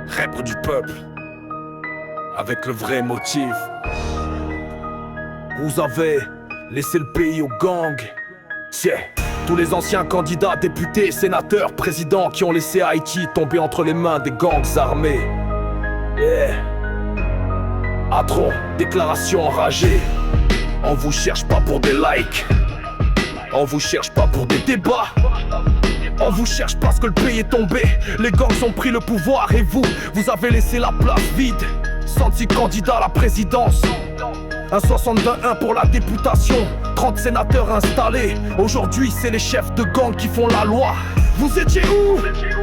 Rêve du peuple, avec le vrai motif. Vous avez laissé le pays aux gangs. Tiens, tous les anciens candidats, députés, sénateurs, présidents qui ont laissé Haïti tomber entre les mains des gangs armés. Atron, déclaration enragée. On vous cherche pas pour des likes. On vous cherche pas pour des débats. On vous cherche parce que le pays est tombé. Les gangs ont pris le pouvoir et vous avez laissé la place vide. 106 candidats à la présidence, un 61 pour la députation, 30 sénateurs installés. Aujourd'hui c'est les chefs de gang qui font la loi. Vous étiez où?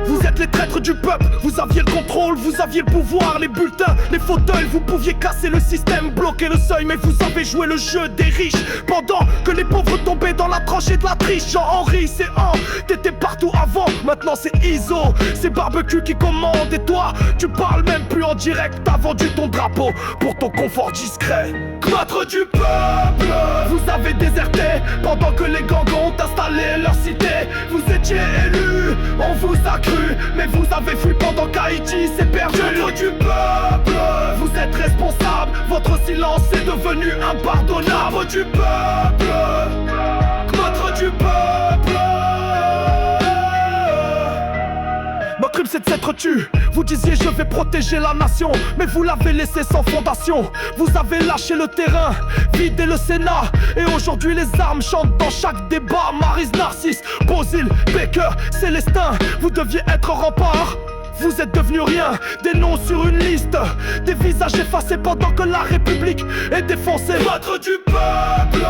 Vous êtes les traîtres du peuple. Vous aviez le contrôle, vous aviez le pouvoir, les bulletins, les fauteuils. Vous pouviez casser le système, bloquer le seuil. Mais vous avez joué le jeu des riches pendant que les pauvres tombaient dans la tranchée de la triche. Jean-Henri, c'est t'étais partout avant. Maintenant c'est ISO, c'est barbecue qui commande. Et toi, tu parles même plus en direct. T'as vendu ton drapeau pour ton confort discret. Cloître du peuple, vous avez déserté pendant que les gangs ont installé leur cité. Vous étiez élus, on vous a cru, mais vous avez fui pendant qu'Haïti s'est perdu. Cloître du peuple, vous êtes responsable, votre silence est devenu impardonnable. Cloître du peuple, cloître du peuple. Mon crime c'est de s'être tu. Vous disiez je vais protéger la nation, mais vous l'avez laissé sans fondation. Vous avez lâché le terrain, vidé le Sénat. Et aujourd'hui les armes chantent dans chaque débat. Maryse, Narcisse, Bozil, Baker, Célestin. Vous deviez être rempart, vous êtes devenus rien, des noms sur une liste, des visages effacés pendant que la République est défoncée. Cloître du peuple,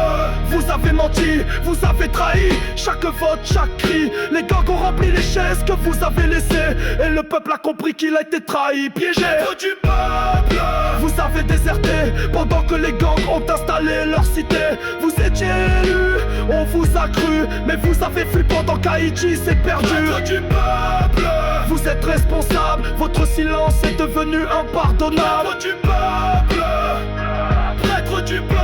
vous avez menti, vous avez trahi, chaque vote, chaque cri. Les gangs ont rempli les chaises que vous avez laissées, et le peuple a compris qu'il a été trahi, piégé. Cloître du peuple, vous avez déserté pendant que les gangs ont installé leur cité. Vous étiez élus, on vous a cru, mais vous avez fui pendant qu'Haïti s'est perdu. Cloître du peuple, vous êtes responsable, votre silence est devenu impardonnable. Prêtre du peuple, prêtre du peuple.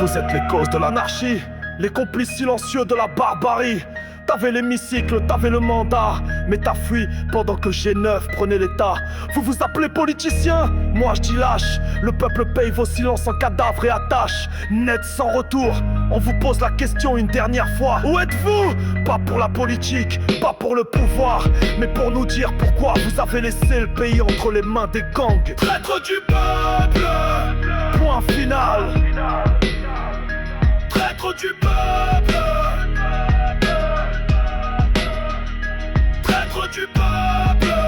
Vous êtes les causes de l'anarchie, les complices silencieux de la barbarie. T'avais l'hémicycle, t'avais le mandat, mais t'as fui pendant que G9 prenait l'état. Vous vous appelez politicien, moi je dis lâche. Le peuple paye vos silences en cadavre et attache. Net sans retour, on vous pose la question une dernière fois. Où êtes-vous? Pas pour la politique, pas pour le pouvoir, mais pour nous dire pourquoi vous avez laissé le pays entre les mains des gangs. Traître du peuple, point final. Traître du peuple, traître du peuple.